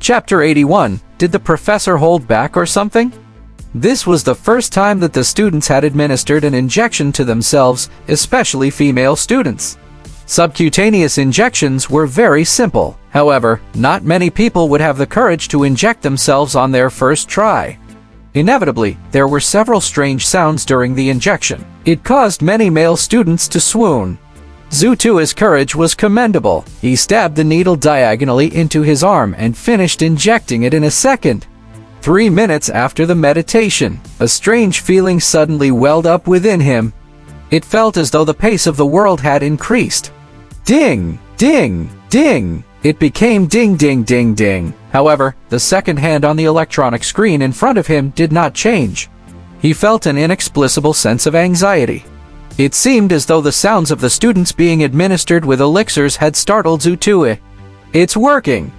Chapter 81. Did the professor hold back or something? This was the first time that the students had administered an injection to themselves, especially female students. Subcutaneous injections were very simple. However, not many people would have the courage to inject themselves on their first try. Inevitably, there were several strange sounds during the injection. It caused many male students to swoon. Zutui's courage was commendable. He stabbed the needle diagonally into his arm and finished injecting it in a second. 3 minutes after the meditation, a strange feeling suddenly welled up within him. It felt as though the pace of the world had increased. Ding! Ding! Ding! It became ding ding ding ding. However, the second hand on the electronic screen in front of him did not change. He felt an inexplicable sense of anxiety. It seemed as though the sounds of the students being administered with elixirs had startled Zutui. It's working!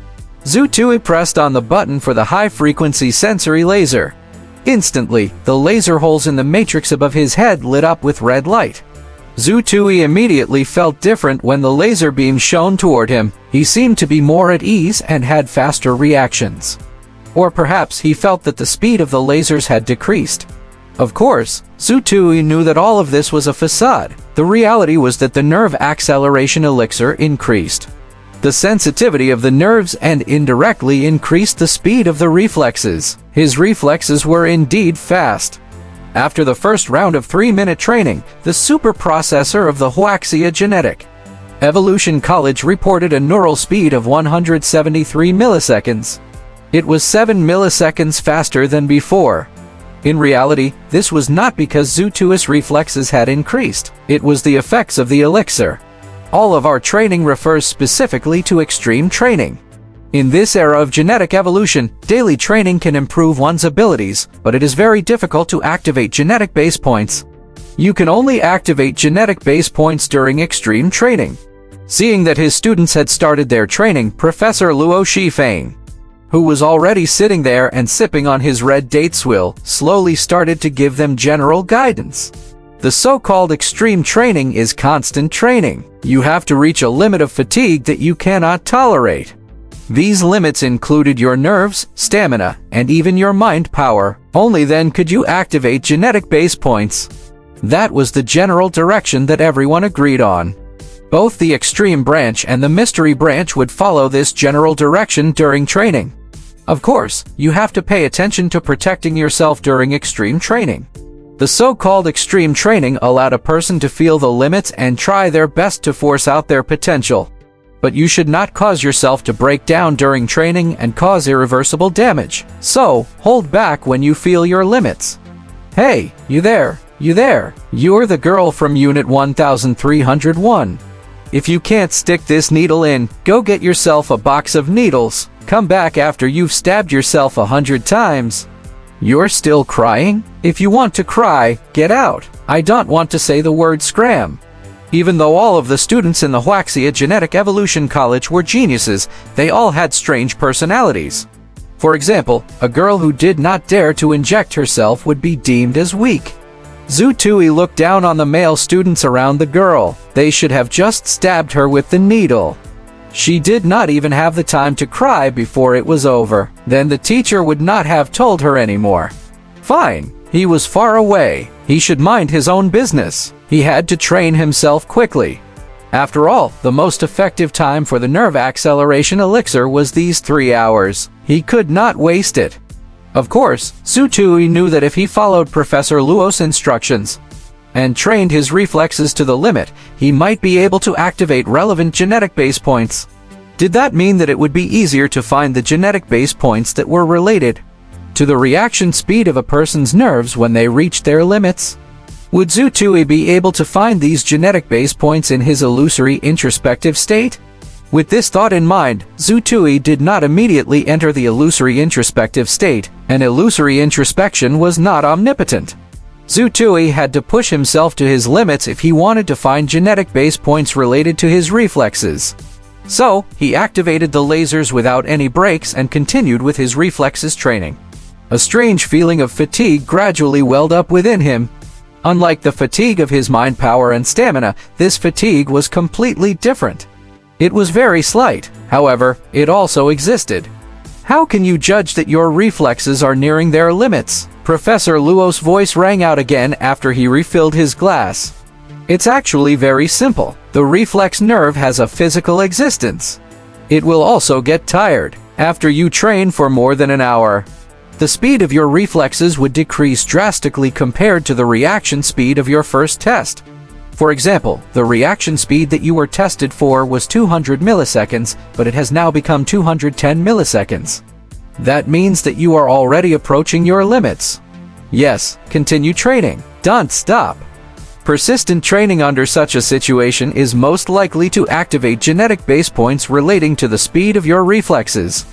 Zutui pressed on the button for the high-frequency sensory laser. Instantly, the laser holes in the matrix above his head lit up with red light. Zutui immediately felt different when the laser beam shone toward him. He seemed to be more at ease and had faster reactions. Or perhaps he felt that the speed of the lasers had decreased. Of course, Zutui knew that all of this was a facade. The reality was that the nerve acceleration elixir increased the sensitivity of the nerves and indirectly increased the speed of the reflexes. His reflexes were indeed fast. After the first round of 3-minute training, the superprocessor of the Wuxia Genetic Evolution College reported a neural speed of 173 milliseconds. It was 7 milliseconds faster than before. In reality, this was not because Zutui's reflexes had increased. It was the effects of the elixir. All of our training refers specifically to extreme training. In this era of genetic evolution, daily training can improve one's abilities, but it is very difficult to activate genetic base points. You can only activate genetic base points during extreme training. Seeing that his students had started their training, Professor Luo Shifeng, who was already sitting there and sipping on his red date swill, slowly started to give them general guidance. The so-called extreme training is constant training. You have to reach a limit of fatigue that you cannot tolerate. These limits included your nerves, stamina, and even your mind power. Only then could you activate genetic base points. That was the general direction that everyone agreed on. Both the extreme branch and the mystery branch would follow this general direction during training. Of course, you have to pay attention to protecting yourself during extreme training. The so-called extreme training allowed a person to feel the limits and try their best to force out their potential. But you should not cause yourself to break down during training and cause irreversible damage. So, hold back when you feel your limits. Hey, you there, you there. You're the girl from Unit 1301. If you can't stick this needle in, go get yourself a box of needles. Come back after you've stabbed yourself 100 times. You're still crying? If you want to cry, get out. I don't want to say the word scram. Even though all of the students in the Wuxia Genetic Evolution College were geniuses, they all had strange personalities. For example, a girl who did not dare to inject herself would be deemed as weak. Zutui looked down on the male students around the girl. They should have just stabbed her with the needle. She did not even have the time to cry before it was over. Then the teacher would not have told her anymore. Fine, he was far away. He should mind his own business. He had to train himself quickly. After all, the most effective time for the nerve acceleration elixir was these 3 hours. He could not waste it. Of course, Zutui knew that if he followed Professor Luo's instructions and trained his reflexes to the limit, he might be able to activate relevant genetic base points. Did that mean that it would be easier to find the genetic base points that were related to the reaction speed of a person's nerves when they reached their limits? Would Zutui be able to find these genetic base points in his illusory introspective state? With this thought in mind, Zutui did not immediately enter the illusory introspective state, and illusory introspection was not omnipotent. Zutui had to push himself to his limits if he wanted to find genetic base points related to his reflexes. So, he activated the lasers without any breaks and continued with his reflexes training. A strange feeling of fatigue gradually welled up within him. Unlike the fatigue of his mind power and stamina, this fatigue was completely different. It was very slight, however, it also existed. How can you judge that your reflexes are nearing their limits? Professor Luo's voice rang out again after he refilled his glass. It's actually very simple. The reflex nerve has a physical existence. It will also get tired after you train for more than an hour. The speed of your reflexes would decrease drastically compared to the reaction speed of your first test. For example, the reaction speed that you were tested for was 200 milliseconds, but it has now become 210 milliseconds. That means that you are already approaching your limits. Yes, continue training. Don't stop. Persistent training under such a situation is most likely to activate genetic base points relating to the speed of your reflexes.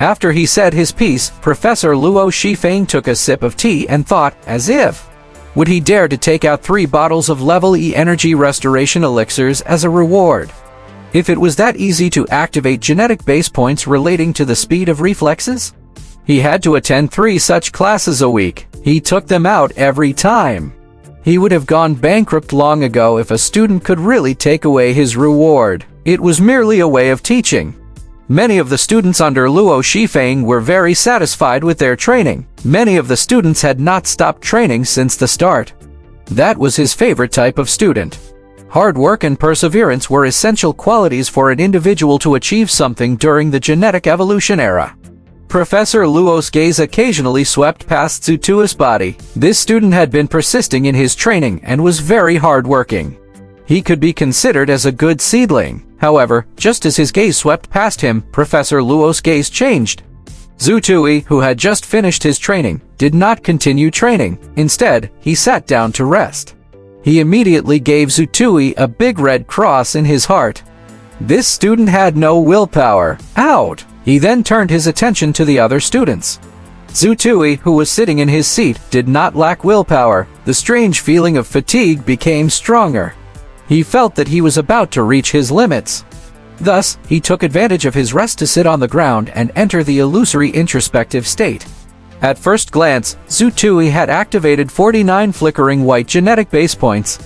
After he said his piece, Professor Luo Shifeng took a sip of tea and thought, as if, would he dare to take out 3 bottles of level E energy restoration elixirs as a reward? If it was that easy to activate genetic base points relating to the speed of reflexes? He had to attend 3 such classes a week. He took them out every time. He would have gone bankrupt long ago if a student could really take away his reward. It was merely a way of teaching. Many of the students under Luo Shifeng were very satisfied with their training. Many of the students had not stopped training since the start. That was his favorite type of student. Hard work and perseverance were essential qualities for an individual to achieve something during the genetic evolution era. Professor Luo's gaze occasionally swept past Zutua's body. This student had been persisting in his training and was very hardworking. He could be considered as a good seedling. However, just as his gaze swept past him, Professor Luo's gaze changed. Zutui, who had just finished his training, did not continue training. Instead, he sat down to rest. He immediately gave Zutui a big red cross in his heart. This student had no willpower. Out! He then turned his attention to the other students. Zutui, who was sitting in his seat, did not lack willpower. The strange feeling of fatigue became stronger. He felt that he was about to reach his limits. Thus, he took advantage of his rest to sit on the ground and enter the illusory introspective state. At first glance, Zutui had activated 49 flickering white genetic base points.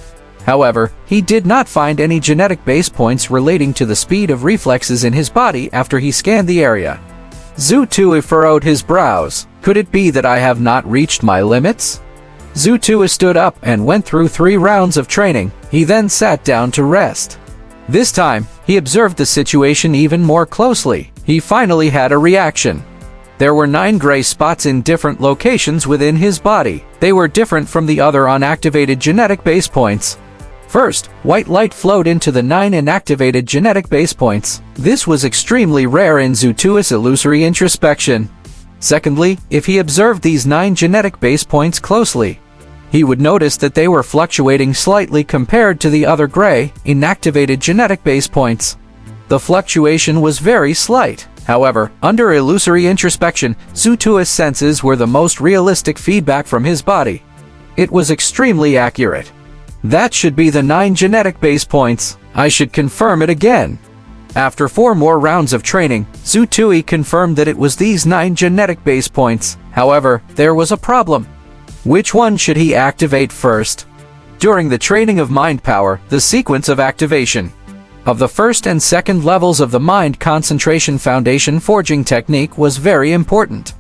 However, he did not find any genetic base points relating to the speed of reflexes in his body after he scanned the area. Zutui furrowed his brows. Could it be that I have not reached my limits? Zutui stood up and went through 3 rounds of training. He then sat down to rest. This time, he observed the situation even more closely. He finally had a reaction. There were 9 gray spots in different locations within his body. They were different from the other unactivated genetic base points. First, white light flowed into the 9 inactivated genetic base points. This was extremely rare in Zutui's illusory introspection. Secondly, if he observed these 9 genetic base points closely, he would notice that they were fluctuating slightly compared to the other gray, inactivated genetic base points. The fluctuation was very slight. However, under illusory introspection, Zutui's senses were the most realistic feedback from his body. It was extremely accurate. That should be the 9 genetic base points. I should confirm it again. After 4 more rounds of training, Zutui confirmed that it was these 9 genetic base points. However, there was a problem. Which one should he activate first? During the training of mind power, the sequence of activation of the first and second levels of the mind concentration foundation forging technique was very important.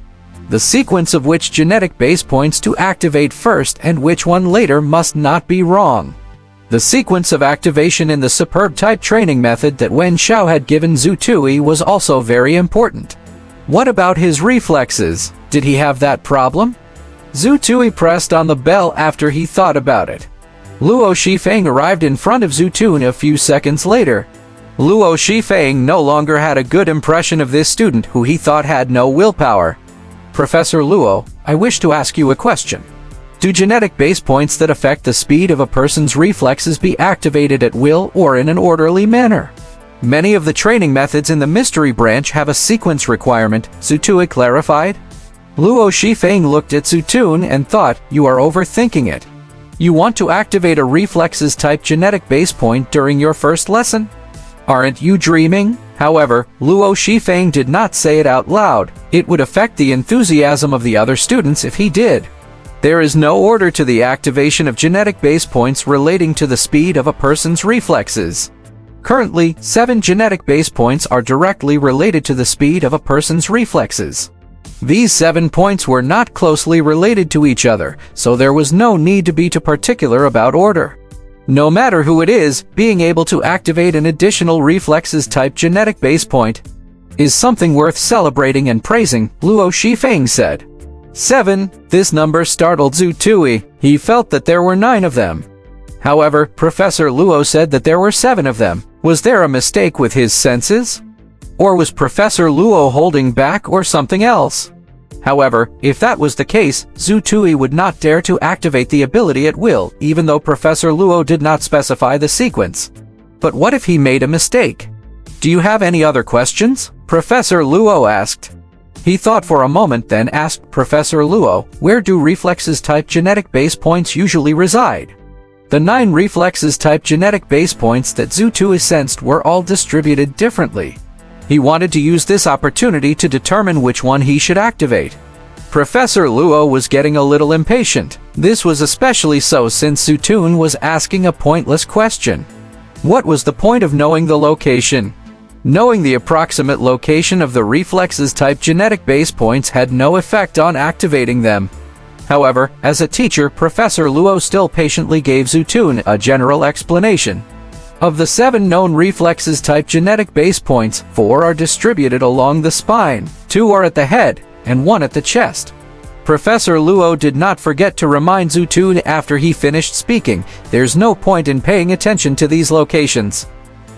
The sequence of which genetic base points to activate first and which one later must not be wrong. The sequence of activation in the superb type training method that Wen Xiao had given Zutui was also very important. What about his reflexes? Did he have that problem? Zutui pressed on the bell after he thought about it. Luo Shifeng arrived in front of Zutui a few seconds later. Luo Shifeng no longer had a good impression of this student who he thought had no willpower. Professor Luo, I wish to ask you a question. Do genetic base points that affect the speed of a person's reflexes be activated at will or in an orderly manner? Many of the training methods in the mystery branch have a sequence requirement, Zutui clarified. Luo Shifeng looked at Zutun and thought, you are overthinking it. You want to activate a reflexes type genetic base point during your first lesson? Aren't you dreaming? However, Luo Shifeng did not say it out loud. It would affect the enthusiasm of the other students if he did. There is no order to the activation of genetic base points relating to the speed of a person's reflexes. Currently, 7 genetic base points are directly related to the speed of a person's reflexes. These 7 points were not closely related to each other, so there was no need to be too particular about order. No matter who it is, being able to activate an additional reflexes type genetic base point is something worth celebrating and praising, Luo Shifeng said. 7. This number startled Zhu Tui. He felt that there were 9 of them. However, Professor Luo said that there were 7 of them. Was there a mistake with his senses? Or was Professor Luo holding back or something else? However, if that was the case, Zhu Tui would not dare to activate the ability at will, even though Professor Luo did not specify the sequence. But what if he made a mistake? Do you have any other questions? Professor Luo asked. He thought for a moment, then asked Professor Luo, where do reflexes type genetic base points usually reside? The 9 reflexes type genetic base points that Zhu Tui sensed were all distributed differently. He wanted to use this opportunity to determine which one he should activate. Professor Luo was getting a little impatient. This was especially so since Zhu Tui was asking a pointless question. What was the point of knowing the location? Knowing the approximate location of the reflexes type genetic base points had no effect on activating them. However, as a teacher, Professor Luo still patiently gave Zhu Tui a general explanation. Of the 7 known reflexes type genetic base points, 4 are distributed along the spine, 2 are at the head, and 1 at the chest. Professor Luo did not forget to remind Zhu Tui after he finished speaking, there's no point in paying attention to these locations.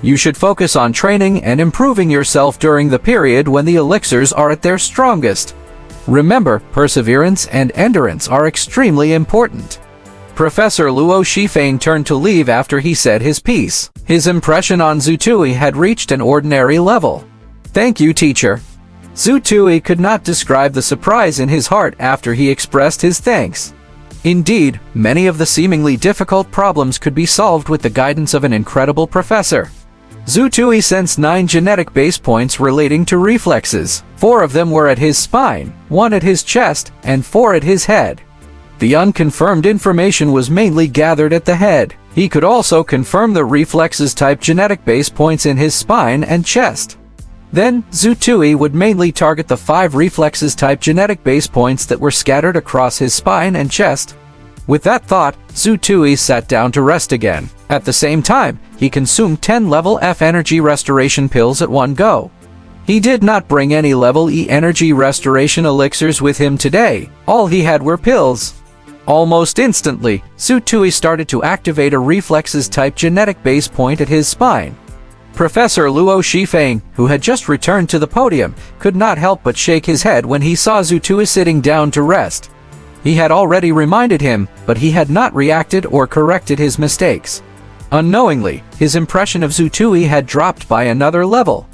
You should focus on training and improving yourself during the period when the elixirs are at their strongest. Remember, perseverance and endurance are extremely important. Professor Luo Shifeng turned to leave after he said his piece. His impression on Zhu Tui had reached an ordinary level. Thank you, teacher. Zhu Tui could not describe the surprise in his heart after he expressed his thanks. Indeed, many of the seemingly difficult problems could be solved with the guidance of an incredible professor. Zhu Tui sensed 9 genetic base points relating to reflexes. 4 of them were at his spine, 1 at his chest, and 4 at his head. The unconfirmed information was mainly gathered at the head. He could also confirm the reflexes type genetic base points in his spine and chest. Then, Zhu Tui would mainly target the 5 reflexes type genetic base points that were scattered across his spine and chest. With that thought, Zhu Tui sat down to rest again. At the same time, he consumed 10 level F energy restoration pills at one go. He did not bring any level E energy restoration elixirs with him today. All he had were pills. Almost instantly, Zhu Tui started to activate a reflexes type genetic base point at his spine. Professor Luo Shifeng, who had just returned to the podium, could not help but shake his head when he saw Zhu Tui sitting down to rest. He had already reminded him, but he had not reacted or corrected his mistakes. Unknowingly, his impression of Zhu Tui had dropped by another level.